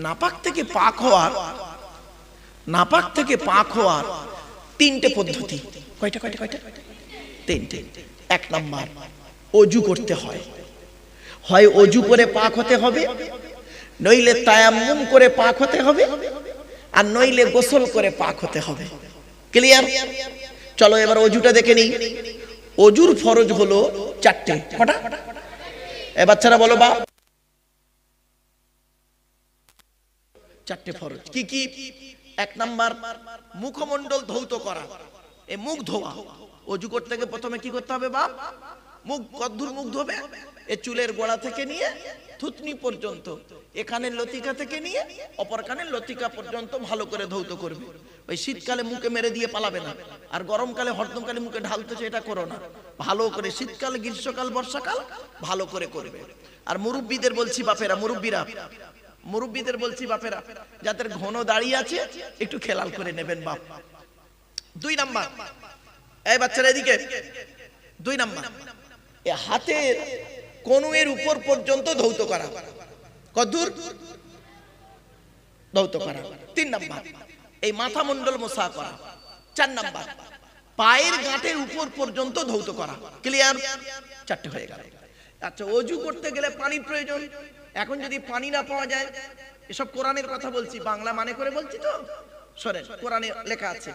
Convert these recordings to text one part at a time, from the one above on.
নাপাক থেকে পাক হওয়ার তিনটে পদ্ধতি। কয়টা? তিনটে। এক নাম্বার, অজু করতে হয়। হয় অজু করে পাক হতে হবে, নইলে তায়াম্মুম করে পাক হতে হবে, আর নইলে গোসল করে পাক হতে হবে। ক্লিয়ার? চলো এবার অজুটা দেখে নিই। অজুর ফরজ হলো চারটে। কটা? এ বাচ্চারা বলো বা। চারটে ফরজ। কি কি? এক নাম্বার, মুখমণ্ডল ধৌত করা, এ মুখ ধোয়া। অজু করতে গিয়ে প্রথমে কি করতে হবে বাপ? মুখ। কদ্দুর মুখ ধোবে? এ চুলের গোড়া থেকে নিয়ে থুতনি পর্যন্ত, এখানের লতিকা থেকে নিয়ে অপর কানের লতিকা পর্যন্ত ভালো করে ধৌত করবে। ওই শীতকালে মুখে মেরে দিয়ে পালাবে না, আর গরমকালে হরদমকালে মুখে ঢালতেছে এটা করো না। ভালো করে শীতকাল, গ্রীষ্মকাল, বর্ষাকাল ভালো করে করবে। আর মুরব্বীদের বলছি বাপেরা, মুরব্বীদের বলছি বাপেরা, যাদের ঘন দাড়ি আছে একটু খেয়াল করে নেবেন বাপ। দুই নাম্বার, এই বাচ্চারা এদিকে। দুই নাম্বার, এ হাতের কনুয়ের উপর পর্যন্ত ধৌত করা। কদ্দুর? ধৌত করা। তিন নাম্বার, এই মাথা মণ্ডল মোছা করা। চার নাম্বার, পায়ের গাঁটের উপর পর্যন্ত ধৌত করা। ক্লিয়ার? চারটে হয়ে গেল। আচ্ছা, অজু করতে গেলে পানির প্রয়োজন। এখন যদি পানি না পাওয়া যায়, এসব কোরআনের কথা বলছি, বাংলা মানে করে বলছি তো, শোনেন কোরআনে লেখা আছে।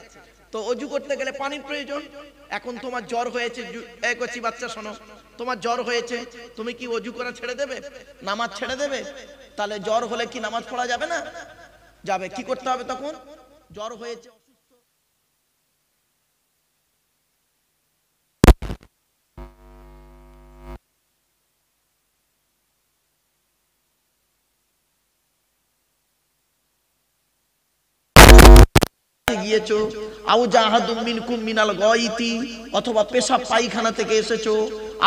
তো অজু করতে গেলে পানির প্রয়োজন। এখন তোমার জ্বর হয়েছে, এক কচি বাচ্চা শোনো, তোমার জ্বর হয়েছে, তুমি কি অজু করা ছেড়ে দেবে? নামাজ ছেড়ে দেবে? তাহলে জ্বর হলে কি নামাজ পড়া যাবে না? যাবে। কি করতে হবে তখন? জ্বর হয়েছে, গিয়েছো, আউ জাহাদুম মিনকুম মিনাল গায়তি, অথবা পেশাব পায়খানা থেকে এসেছো,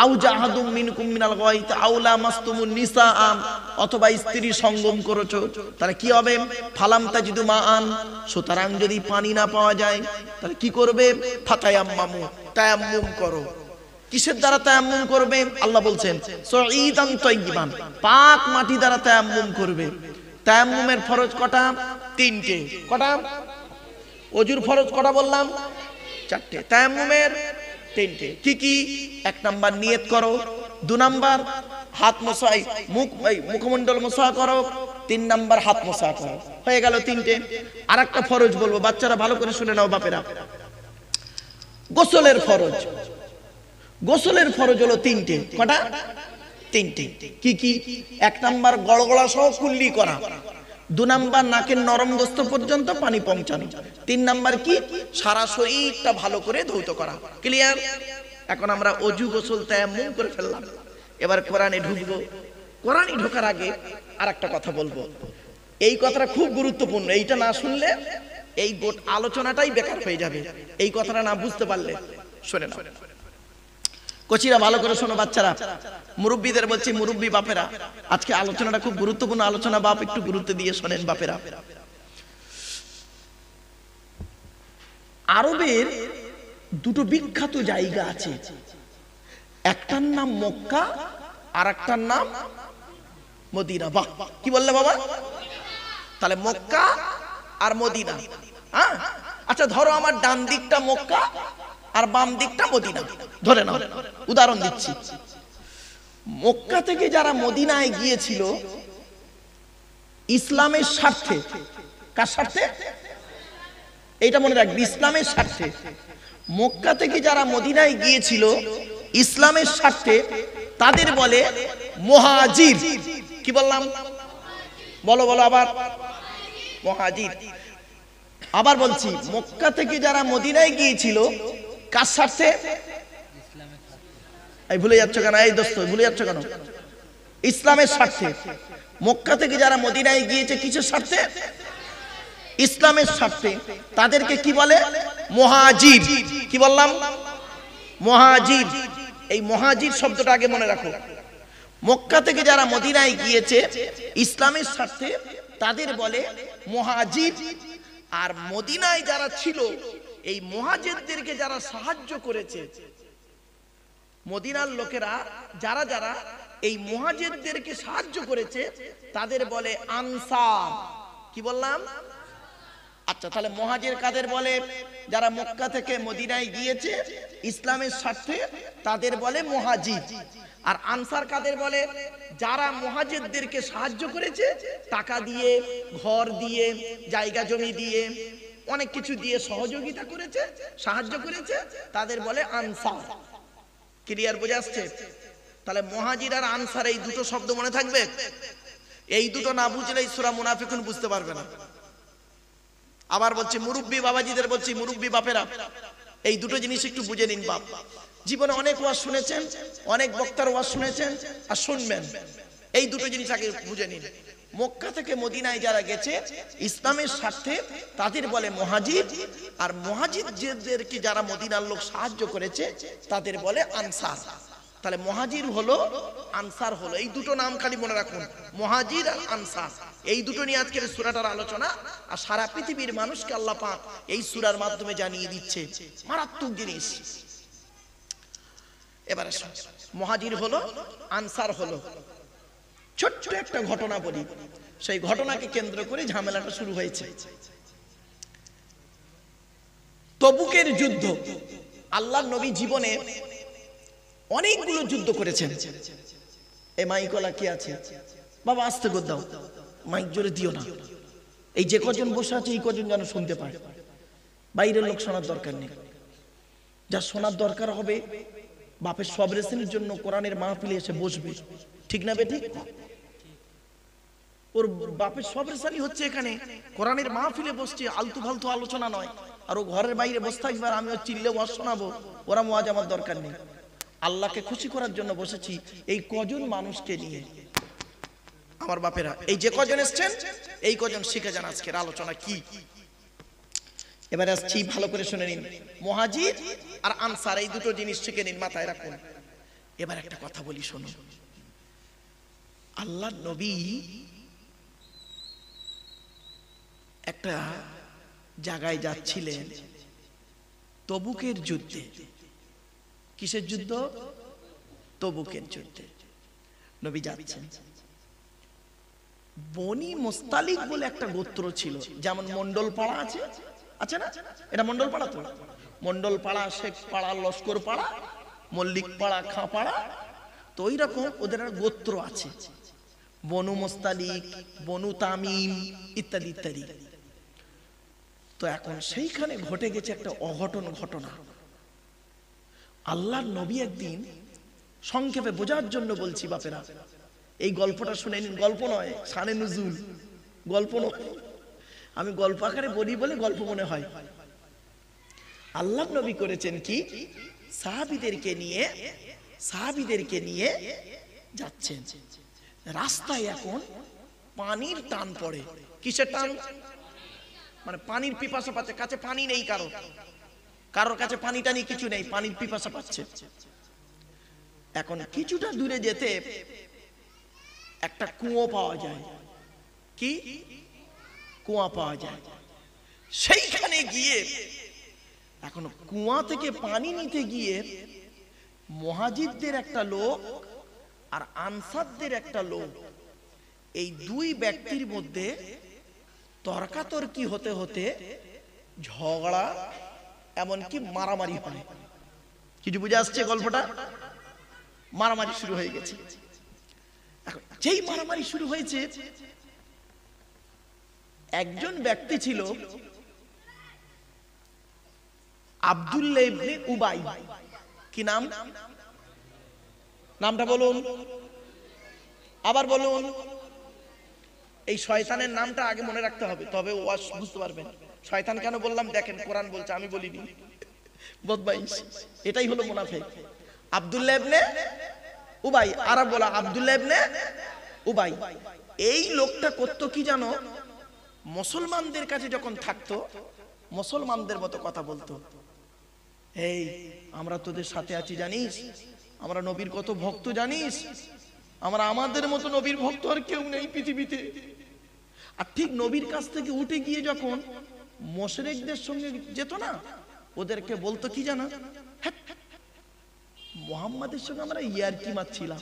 আউ জাহাদুম মিনকুম মিনাল গায়তি আউ লামাসতুমুন নিসা, অথবা স্ত্রী সঙ্গম করেছো, তাহলে কি হবে? ফালাম তাজিদু মাআন, সুতরাং যদি পানি না পাওয়া যায় তাহলে কি করবে? ফাতায়াম্মামু, তায়াম্মুম করো। কিসের দ্বারা তায়াম্মুম করবে? আল্লাহ বলছেন সাঈদান তাইয়িবান, পাক মাটি দ্বারা তায়াম্মুম করবে। তায়াম্মুমের ফরজ কটা? তিনটে। কটা? অজুর ফরজ কটা বললাম? চারটে। তায়াম্মুমের তিনটে। কি কি? এক নাম্বার, নিয়ত করো। দু নাম্বার, হাত মোছা, মুখমণ্ডল মোছা করো। তিন নাম্বার, হাত মোছা করো। হয়ে গেল তিনটে। আর একটা ফরজ বলবো, বাচ্চারা ভালো করে শুনে নাও বাপেরা। গোসলের ফরজ। গোসলের ফরজ হলো তিনটে। কটা? তিনটে। কি কি? এক নাম্বার, গড়গড়া সহ কুল্লি করা। দু নাম্বার, নাকের নরম গোস্ত পর্যন্ত পানি পৌঁছানো। তিন নাম্বার কি? সারা শরীরটা ভালো করে ধৌত করা। ক্লিয়ার? এখন আমরা অজু, গোসল, তায়াম্মুম করে ফেললাম। এবার কোরআনে ঢুকবো। কোরআনে ঢোকার আগে আর একটা কথা বলবো। এই কথাটা খুব গুরুত্বপূর্ণ। এইটা না শুনলে এই আলোচনাটাই বেকার হয়ে যাবে। এই কথাটা না বুঝতে পারলে শুনে নাও। কোচিরা ভালো করে শোনো বাচ্চারা, মুরব্বীদের বলছি, মুরব্বী বাপেরা, আজকে আলোচনাটা খুব গুরুত্বপূর্ণ আলোচনা। বাপ একটু গুরুত্ব দিয়ে শোনেন বাপেরা। আরবের দুটো বিখ্যাত জায়গা আছে, একটার নাম মক্কা আর একটার নাম মদিনা। বাহ, কি বললে বাবা? তাহলে মক্কা আর মদিনা। হ্যাঁ, আচ্ছা ধরো আমার ডান দিকটা মক্কা আর বাম দিকটা মদিনা, ধরে নাও, উদাহরণ দিচ্ছি। মক্কা থেকে যারা মদিনায় গিয়েছিল ইসলামের স্বার্থে, কার স্বার্থে? এইটা মনে রাখবি, ইসলামের স্বার্থে। মক্কা থেকে যারা মদিনায় গিয়েছিল ইসলামের স্বার্থে, তাদের বলে মুহাজির। কি বললাম? বলো বলো আবার, মুহাজির। আবার বলছি, মক্কা থেকে যারা মদিনায় গিয়েছিল কার স্বার্থে? এই ভুলে যাচ্ছ কেন? এই দোস্ত ভুলে যাচ্ছ কেন? ইসলামের স্বার্থে। মক্কা থেকে যারা মদিনায় গিয়েছে কিসের স্বার্থে? ইসলামের স্বার্থে। তাদেরকে কি বলে? মুহাজির। কি বললাম? মুহাজির। এই মুহাজির শব্দটা আগে মনে রাখো। মক্কা থেকে যারা মদিনায় গিয়েছে ইসলামের স্বার্থে তাদের বলে মুহাজির। আর মদিনায় যারা ছিল এই মুহাজিরদেরকে যারা সাহায্য করেছে, মদিনার লোকেরা যারা যারা এই মুহাজিরদেরকে সাহায্য করেছে তাদের বলে আনসার। কি বললাম? আচ্ছা, তাহলে মুহাজির কাদের বলে? যারা মক্কা থেকে মদিনায় গিয়েছে ইসলামের স্বার্থে, তাদের বলে মুহাজির। আর আনসার কাদের বলে? যারা মুহাজিরদেরকে সাহায্য করেছে, টাকা দিয়ে, ঘর দিয়ে, জায়গা জমি দিয়ে, অনেক কিছু দিয়ে সহযোগিতা করেছে, সাহায্য করেছে, তাদের বলে আনসার। ক্লিয়ার বোঝা আসছে? তাহলে মুহাজির আর আনসার এই দুটো শব্দ মনে থাকবে। এই দুটো না বুঝলে সূরা মুনাফিকুন বুঝতে পারবে না। আবার বলছি মুরব্বী বাবাজিদের বলছি, মুরব্বী বাপেরা, এই দুটো জিনিস একটু বুঝে নিন। বাপ জীবনে অনেক ওয়াজ শুনেছেন, অনেক বক্তার ওয়াজ শুনেছেন আর শুনবেন, এই দুটো জিনিস আগে বুঝে নিন। মক্কা থেকে মদিনায় যারা গেছে ইসলামের স্বার্থে, তাদের বলে মুহাজির। আর মুহাজিরদেরকে যারা মদিনার লোক সাহায্য করেছে, তাদের বলে আনসার। তাহলে মুহাজির হলো, আনসার হলো, এই দুটো নাম খালি মনে রাখুন, মুহাজির আর আনসার। এই দুটো নিয়ে আজকের সূরাটার আলোচনা। আর সারা পৃথিবীর মানুষকে আল্লাহ পাক এই সূরার মাধ্যমে জানিয়ে দিচ্ছে মারাত্মক জিনিস। এবারে মুহাজির হলো, আনসার হলো। ছোট্ট একটা ঘটনা বলি, সেই ঘটনাকে কেন্দ্র করে ঝামেলাটা শুরু হয়েছে। তবুকের যুদ্ধ। আল্লাহর নবী জীবনে অনেকগুলো যুদ্ধ করেছেন। এই মাইকলা কি আছে বাবা, আস্তে করে দাও, মাইক জোরে দিও না। এই যে কজন বসে আছে এই কজন যেন শুনতে পায়, বাইরের লোক শোনার দরকার নেই। যা শোনার দরকার হবে, বাপের সব রেসিনের জন্য কোরআনের মাহফিলে এসে বসবে, ঠিক না বেঠিক? ওর বাপের সব রেসানি হচ্ছে এখানে, কোরআনের মাহফিলে বসছে, আলতু ফালতু আলোচনা নয়। আর ও ঘরের বাইরে বসে থাকবে, আর আমিও চিল্লে ওয়াজ শোনাবো, ওরা ওয়াজ আমার দরকার নেই। আল্লাহকে খুশি করার জন্য বসেছি এই কজন মানুষকে নিয়ে। আমার বাপেরা, এই যে কজন এসছেন এই কজন শিখে যান আজকের আলোচনা কি। এবারে আসছি, ভালো করে শুনে নিন। মুহাজির আর আনসার এই দুটো জিনিস শিখে নিন, মাথায় রাখুন। এবার একটা কথা বলি, শুনুন। আল্লাহর নবী একটা জায়গায় যাচ্ছিলেন তবুকের যুদ্ধে। কিসের যুদ্ধ? তবুকের যুদ্ধে নবী যাচ্ছেন। বনি মুস্তালিক বলে একটা গোত্র ছিল, যেমন মন্ডল পাড়া আছে, আছে না? এটা মন্ডল পাড়া তো, মন্ডল পাড়া, শেখ পাড়া, লস্কর পাড়া, মল্লিক পাড়া, খাঁ পাড়া, তো ওই রকম ওদের একটা গোত্র আছে, বনু মুস্তালিক, বনু তামিম ইত্যাদি ইত্যাদি। তো এখন সেইখানে ঘটে গেছে একটা অঘটন ঘটনা। আল্লাহর নবী একদিন, সংক্ষেপে বোঝার জন্য বলছি বাপেরা, এই গল্পটা শুনে নিন। গল্প নয়, শানে নুজুল, গল্প নয়। আমি গল্প আকারে বলি বলে গল্প মনে হয়। আল্লাহর নবী করেছেন কি, সাহাবীদেরকে নিয়ে যাচ্ছেন। রাস্তায় এখন পানির টান পড়ে। কিসের টান? মানে পানির পিপাসা পাচ্ছে, কাছে পানি নেই, কারোর কাছে পানি টানি কিছু নেই, পানির পিপাসা পাচ্ছে। এখন কিছুটা দূরে যেতে একটা কুয়ো পাওয়া যায়। কি কুয়া পাওয়া যায়? সেইখানে গিয়ে এখন কুয়া থেকে পানি নিতে গিয়ে মুহাজিরদের একটা লোক আর আনসারদের একটা লোক, এই দুই ব্যক্তির মধ্যে তর্কাতর্কি হতে হতে ঝগড়া, এমনকি মারামারি হয়। কিছু বুঝে আসছে গল্পটা? মারামারি শুরু হয়ে গেছে। এখন যেই মারামারি শুরু হয়েছে, একজন ব্যক্তি ছিল আব্দুল্লাহ ইবনে উবাই। কি নাম? নামটা বলুন, আবার বলুন। এই শয়তানের নামটা আগে মনে রাখতে হবে, তবে ওয়াজ বুঝতে পারবেন। শয়তান কেন বললাম দেখেন, কোরআন বলছে, আমি বলিনি। বদমাইশ, এটাই হলো মুনাফিক। আব্দুল্লাহ ইবনে উবাই, আরব বলা আব্দুল্লাহ ইবনে উবাই। এই লোকটা করতো কি জানো? মুসলমানদের কাছে যখন থাকতো, মুসলমানদের মতো কথা বলতো। এই আমরা তোদের সাথে আছি জানিস, আমরা নবীর কত ভক্ত জানিস, আমরা আমাদের মতো নবীর ভক্ত আর কেউ নেই পৃথিবীতে। আর ঠিক নবীর কাছ থেকে উঠে গিয়ে যখন মুশরিকদের সঙ্গে যেত না, ওদেরকে বলতো কি জানো? মুহাম্মাদের সঙ্গে আমরা ইয়ারকি মারছিলাম।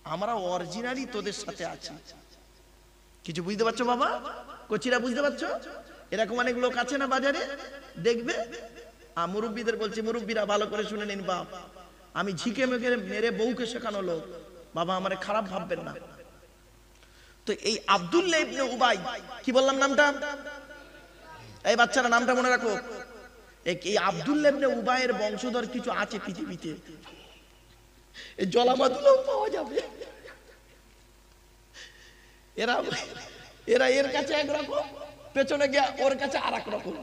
আমরা অরিজিনালি তোদের সাথে আছি। কিছু বুঝতে পারছো বাবা? কচিরা বুঝতে পারছো? এরকম অনেক লোক আছে না বাজারে, দেখবে। মুরব্বীদের বলছি, মুরব্বীরা ভালো করে শুনে নিন বাপ, আমি ঝিকে মেরে বউকে শেখানো লোক, বাবা আমারে খারাপ ভাববেন না। তো এই আব্দুল্লাহ ইবনে উবাই, কি বললাম নামটা? এই বাচ্চারা নামটা মনে রাখো। এই আব্দুল্লাহ ইবনে উবাইয়ের বংশধর কিছু আছে পৃথিবীতে, এই জলামাদুলেও পাওয়া যাবে। এরা এরা এর কাছে একরকম, পেছনে গিয়ে ওর কাছে আর এক রকম।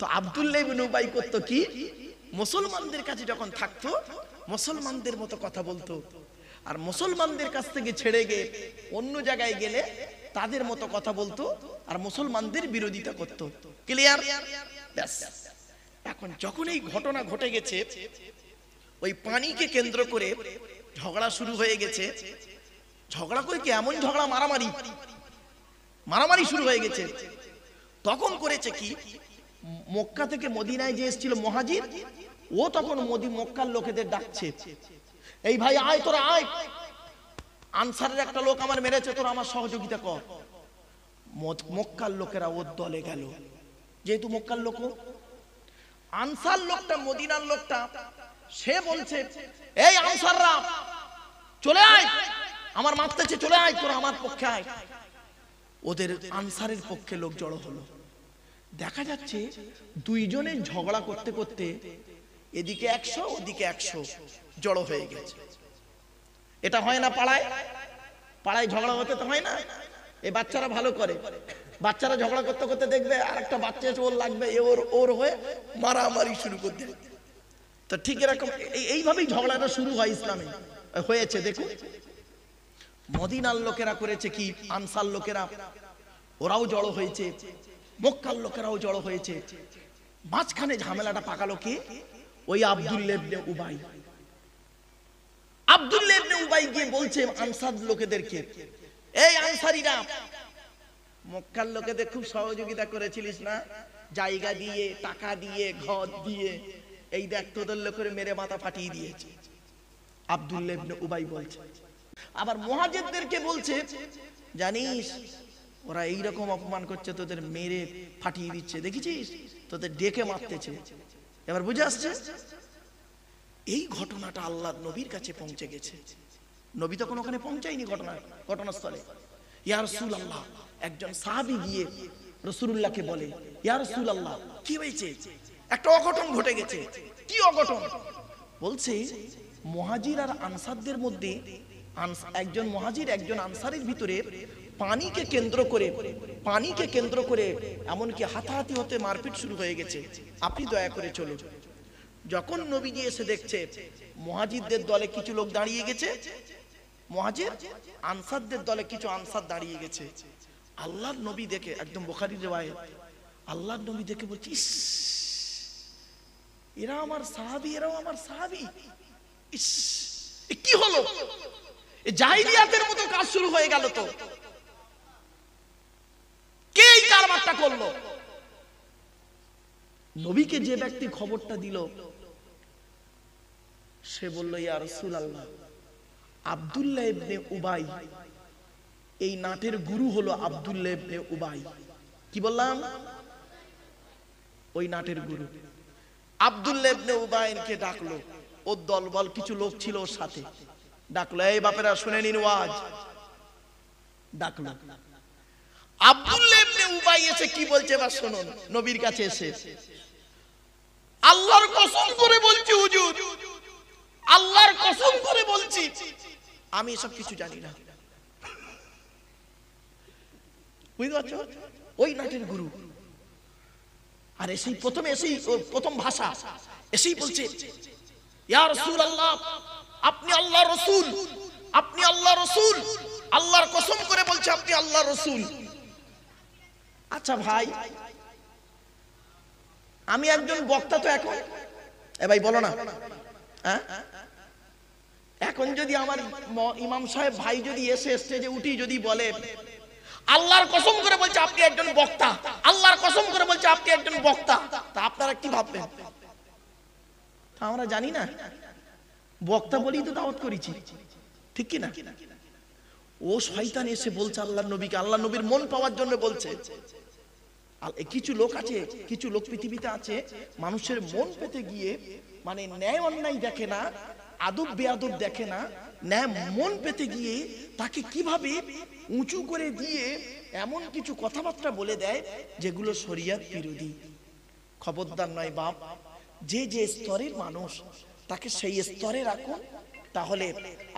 তো আব্দুল্লাহ ইবনে উবাই করতো কি, মুসলমানদের কাছে যখন থাকতো মুসলমানদের মতো কথা বলতো, আর মুসলমানদের কাছ থেকে ছেড়ে গিয়ে অন্য জায়গায় গেলে তাদের মতো কথা বলতো, আর মুসলমানদের বিরোধিতা করতো। ক্লিয়ার? ব্যাস। এখন যখন এই ঘটনা ঘটে গেছে, ওই পানিকে কেন্দ্র করে ঝগড়া শুরু হয়ে গেছে। ঝগড়া করে কি এমন ঝগড়া, মারামারি শুরু হয়ে গেছে। তখন করেছে কি, মক্কা থেকে মদিনায় যে এসেছিল মুহাজির, ও তখন মক্কার লোকেদের ডাকছে, এই ভাই আয়, তোরা আয়, আনসারের একটা লোক আমার মেরেছে, তোরা আমার সহযোগিতা কর। মক্কার লোকেরা ওর দলে গেল। যেহেতু মক্কার লোক, আনসার লোকটা, মদিনার লোকটা, সে বলছে, এই আনসাররা চলে আয়, আমার মারতেছে, চলে আয়, তোরা আমার পক্ষে আয়। ওদের আনসারের পক্ষে লোক জড়ো হলো। দেখা যাচ্ছে দুইজনের ঝগড়া করতে করতে এদিকে 100 ওদিকে 100 জড়ো হয়ে গেছে। এটা হয় না পাড়ায়? পাড়ায় ঝগড়া হতে তো হয় না? এই বাচ্চারা ভালো করে, বাচ্চারা ঝগড়া করতে করতে দেখবে আর একটা বাচ্চা এসে ওর লাগবে, ওর হয়ে মারামারি শুরু করে দেবে। তো ঠিক এরকম এইভাবেই ঝগড়াটা শুরু হয় ইসলামে, হয়েছে। দেখুন মদিনার লোকেরা করেছে কি, আনসার লোকেরা ওরাও জড়ো হয়েছে, মক্কার লোকেরাও জড়ো হয়েছে। মাঝখানে ঝামেলাটা পাকালো কি, ওই আব্দুল্লাহ ইবনে উবাই। আব্দুল্লাহ ইবনে উবাই গিয়ে বলছে আনসার লোকেদেরকে, এই আনসারীরা, মক্কার লোকেদের খুব সহযোগিতা করেছিলিস না, জায়গা দিয়ে, টাকা দিয়ে, ঘর দিয়ে, এই দেখ তোদের লোকের মেরে মাথা ফাটিয়ে দিয়েছে। আব্দুল্লাহ ইবনে উবাই বলছে। আবার মুহাজিরদেরকে বলছে, জানিস ওরা এইরকম অপমান করছে, তোদের মেরে ফাটিয়ে দিচ্ছে, দেখেছিস, তোদের ডেকে মারতেছে। এবার বুঝে আসছে? এই ঘটনাটা আল্লাহর নবীর কাছে পৌঁছে গেছে। নবী তখন ওখানে পৌঁছায়নি ঘটনাস্থলে। ইয়া রাসূলুল্লাহ, একজন সাহাবী গিয়ে রাসূলুল্লাহকে বলে, ইয়া রাসূলুল্লাহ, কি হয়েছে? একটা অঘটন ঘটে গেছে। কি অঘটন? বলছে মুহাজির আর আনসারদের মধ্যে, একজন মুহাজির একজন আনসারের ভিতরে পানিকে কেন্দ্র করে এমনকি হাতাহাতি হতে, মারপিট শুরু হয়ে গেছে, আপনি দয়া করে চলুন। যখন নবীজি এসে দেখছে মুহাজিরদের দলে কিছু লোক দাঁড়িয়ে গেছে, মুহাজির আনসারদের দলে কিছু আনসার দাঁড়িয়ে গেছে, আল্লাহর নবী দেখে, একদম বুখারীর রিওয়ায়াত, আল্লাহর নবী দেখে বলছে, ইস, এরা আমার সাহাবী, এরাও আমার সাহাবী। ইস, কি হলো? জাহিলিয়াতের মতো কাজ শুরু হয়ে গেল। তো কে এই কারবারটা করলো? নবীকে যে ব্যক্তি খবরটা দিল, সে বলল, ইয়া রাসূলুল্লাহ, আব্দুল্লাহ ইবনে উবাই, এই নাটের গুরু হলো আব্দুল্লাহ ইবনে উবাই। কি বললাম? ওই নাটের গুরু আব্দুল্লাহ ইবনে উবাইকে ডাকলো। ওর দলবল কিছু লোক ছিল ওর সাথে, ডাকলো, এই বাপেরা শুনে নিন ওয়াজ। ডাকলো। আব্দুল্লাহ ইবনে উবাই এসে কি বলছে বা শুনুন। নবীর কাছে এসে, আল্লাহর কসম করে বলছি হুজুর, আল্লাহর কসম করে বলছি, আমি এসব কিছু জানি না। বুঝতে পারছো? ওই নাটের গুরু। আর এসেই প্রথম ভাষা এসেই বলছে, ইয়া রাসূলুল্লাহ, আপনি আল্লাহর রাসূল, আপনি আল্লাহর রাসূল, আল্লাহর কসম করে বলছে আপনি আল্লাহর রাসূল। আচ্ছা ভাই, আমি একজন বক্তা, তো এখন ভাই বলো না, এখন যদি আমার ইমাম সাহেব ভাই যদি এসে স্টেজে উঠি যদি বলে, আল্লাহর কসম করে বলছে আপনি একজন বক্তা, আল্লাহর কসম করে বলছে আপনি একজন বক্তা, তা আপনারা কি ভাববেন? তা আমরা জানি না, বক্তা বলেই তো দাওয়াত করেছি, ঠিক কি না? ও শয়তান এসে বলছে আল্লাহর নবীকে, আল্লাহ নবীর মন পাওয়ার জন্য বলছে। কিছু লোক আছে, কিছু লোক পৃথিবীতে আছে, মানুষের মন পেতে গিয়ে মানে ন্যায় অন্যায় দেখে না, আদব বেয়াদব দেখে না, ন্যায় মন পেতে গিয়ে তাকে কিভাবে উঁচু করে দিয়ে এমন কিছু কথাবার্তা বলে দেয় যেগুলো শরিয়ত বিরোধী। খবরদার নয় বাপ, যে যে স্তরের মানুষ তাকে সেই স্তরে রাখুন, তাহলে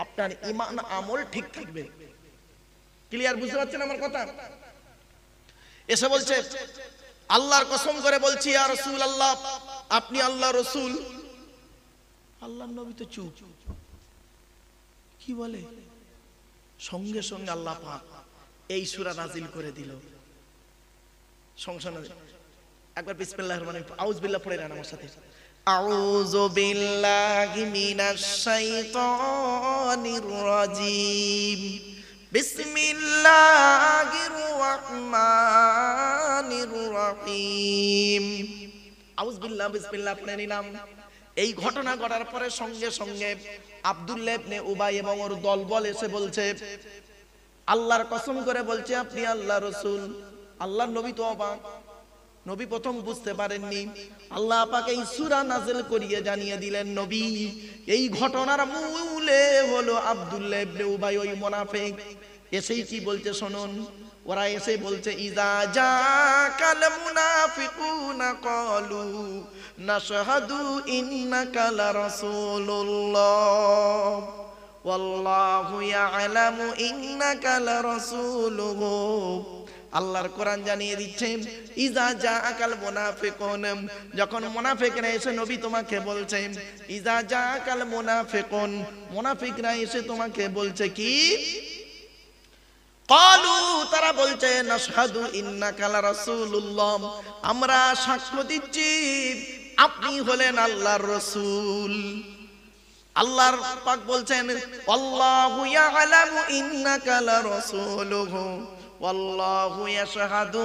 আপনার ঈমান আমল ঠিক থাকবে। ক্লিয়ার? বুঝতে পারছেন আমার কথা? এসে বলছে, আল্লাহর কসম করে বলছি ইয়া রাসূলুল্লাহ, আপনি আল্লাহ রাসূল। আল্লাহর নবী তো চুপ, কি বলে? সঙ্গে সঙ্গে আল্লাহ পাক এই সূরা নাজিল করে দিল। সংশোধন একবার বিসমিল্লাহির রহমানির রহিম, আউযু বিল্লাহ পড়ে নেন আমার সাথে। আউযু বিল্লাহি মিনাশ শাইতানির রাজীম, বিসমিল্লাহির রহমানির রহিম। আউযু বিল্লাহ, বিসমিল্লাহ পড়ে নিলাম। এই ঘটনা ঘটার পরে সঙ্গে সঙ্গে আব্দুল্লাহ ইবনে উবাই এবং ওর দলবল এসে বলছে, আল্লাহর কসম করে বলছে আপনি আল্লাহ রাসূল। আল্লাহর নবী তো অবাক, নবী প্রথম বুঝতে পারেননি। আল্লাহ পাক এই সূরা নাযিল করিয়ে জানিয়ে দিলেন, নবী এই ঘটনার মূলে হলো আব্দুল্লাহ ইবনে উবাই, ওই মুনাফিক। এসেই কি বলছে শুনুন, ওরা এসে বলছে, ইযা জাকাল মুনাফিকুনা ক্বালু নাশহাদু ইন্নাকা লারাসূলুল্লাহ ওয়াল্লাহু ইয়ালামু ইন্নাকা লারাসূলুহু। আল্লাহর কোরআন জানিয়ে দিচ্ছে, ইযা জাআকাল মুনাফিকুন, যখন মুনাফিকরা এসে নবী তোমাকে বলছে, ইযা জাআকাল মুনাফিকুন, মুনাফিকরা এসে তোমাকে বলছে কি? ক্বালু, তারা বলছে, নাশহাদু ইন্নাকা লারাসূলুল্লাহ, আমরা সাক্ষ্য দিচ্ছি আপনি হলেন আল্লাহর রাসূল। আল্লাহর পাক বলছেন, আল্লাহু ইয়ালামু ইন্নাকা লারাসূলুহু ওয়াল্লাহু ইয়াশহাদু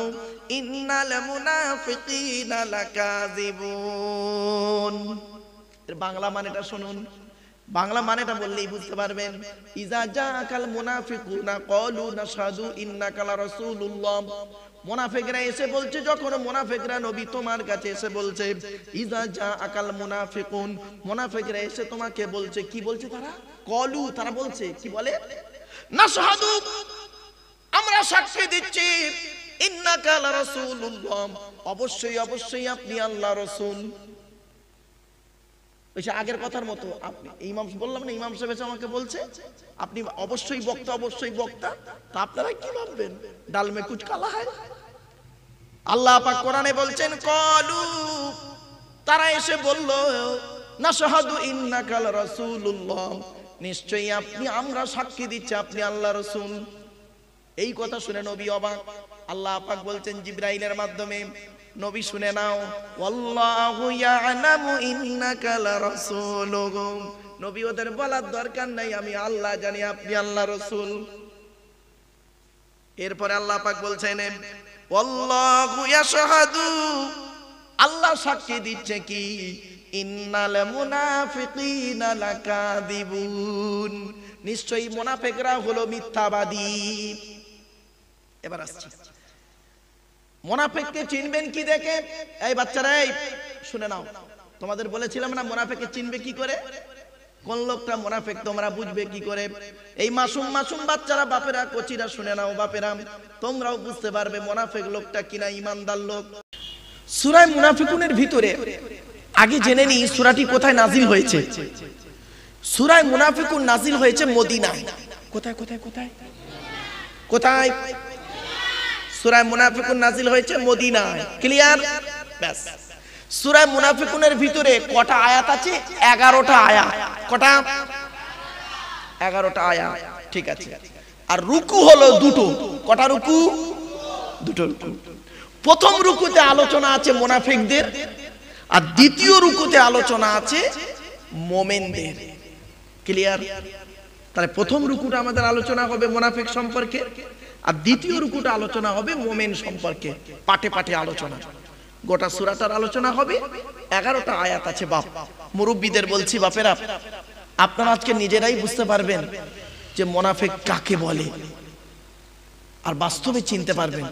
ইন্নাল মুনাফিকিনা লাকাযিবুন। এর বাংলা মানেটা শুনুন, বাংলা মানেটা বললেই বুঝতে পারবেন। ইযা জাআকাল মুনাফিকুনা ক্বালু নাশহাদু ইন্নাকা লারাসূলুল্লাহ, মুনাফিকরা এসে বলছে, যখন মুনাফিকরা নবী তোমার কাছে এসে বলছে, ইযা জাআকাল মুনাফিকুন, মুনাফিকরা এসে তোমাকে বলছে, কি বলছে তারা? ক্বালু, তারা বলছে, কি বলে? নাশহাদু, আমরা সাক্ষ্য দিচ্ছি, ইন্নাকা লারাসূলুল্লাহ, অবশ্যই অবশ্যই আপনি আল্লাহর রাসূল। ওই আগের কথার মতো, আপনি ইমাম বললাম না, ইমাম সাহেব আমাকে বলছে আপনি অবশ্যই বক্তা, অবশ্যই বক্তা। তা আপনারা কি ভাববেন ডাল মে কুছ কালা হয়? আল্লাহ পাক কোরআনে বলছেন, ক্বালু, তারা এসে বলল, নাশহাদু ইন্নাকা লারাসূলুল্লাহ, নিশ্চয়ই আপনি, আমরা সাক্ষী দিচ্ছি আপনি আল্লাহর রাসূল। এই কথা শুনে নবী অবাক। আল্লাহ পাক বলছেন জিবরাইলের মাধ্যমে, নবী শুনে নাও, আল্লাহু ইয়ালামু ইন্নাকা লারাসূলুহু, নবী ওদের বলার দরকার নাই, আমি আল্লাহ জানি আপনি আল্লাহর রাসূল। এরপরে আল্লাহ পাক বলছেন, আল্লাহু ইয়াশহাদু, আল্লাহ সাক্ষী দিচ্ছে কি? ইন্নাল মুনাফিকিনা লাকাযিবুন, নিশ্চয়ই মুনাফিকরা হলো মিথ্যাবাদী। এবার আসছি, মুনাফিককে চিনবেন কি দেখে? এই বাচ্চারা, এই শুনে নাও, তোমাদের বলেছিলাম না মুনাফিককে চিনবে কি করে, কোন লোকটা মুনাফিক তোমরা বুঝবে কি করে? এই মাসুম মাসুম বাচ্চারা, বাপেরা, কোচিরা শুনে নাও, বাপেরা তোমরাও বুঝতে পারবে মুনাফিক লোকটা কিনা ঈমানদার লোক। সূরা মুনাফিকুনের ভিতরে আগে জেনে নিই সূরাটি কোথায় নাজিল হয়েছে। সূরা মুনাফিকুন নাজিল হয়েছে মদিনায়। কোথায় কোথায় কোথায় কোথায়? সূরা মুনাফিকুন নাজিল হয়েছে মদিনায়। ক্লিয়ার? ব্যাস। সূরা মুনাফিকুনের ভিতরে কটা আয়াত আছে? 11টা আয়াত। কটা? 11টা আয়াত। ঠিক আছে। আর রুকু হলো দুটো। কটা রুকু? দুটো রুকু। প্রথম রুকুতে আলোচনা আছে মুনাফিকদের, আর দ্বিতীয় রুকুতে আলোচনা আছে মুমিনদের। ক্লিয়ার? তাহলে প্রথম রুকুটা আমাদের আলোচনা হবে মুনাফিক সম্পর্কে, আর দ্বিতীয় রুকুটা আলোচনা হবে মুমিন সম্পর্কে। পাটে পাটে আলোচনা, গোটা সূরাটার আলোচনা হবে। 11টা আয়াত আছে। বাপ মুরব্বীদের বলছি, বাপেরা আপনারা আজকে নিজেরাই বুঝতে পারবেন যে মোনাফেক কাকে বলে, আর বাস্তবে চিনতে পারবেন।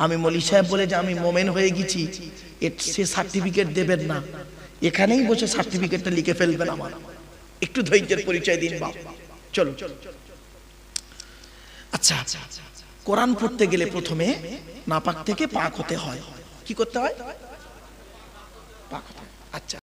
আমি মলি সাহেব বলে যে আমি মোমেন হয়ে গেছি, সে সার্টিফিকেট দেবেন না, এখানেই বসে সার্টিফিকেটটা লিখে ফেলবেন। আমার একটু ধৈর্যের পরিচয় দিন বাপ। চলো, আচ্ছা, কোরআন পড়তে গেলে প্রথমে নাপাক থেকে পাক হতে হয়। কি করতে হয়? পাক হতে হয়। আচ্ছা,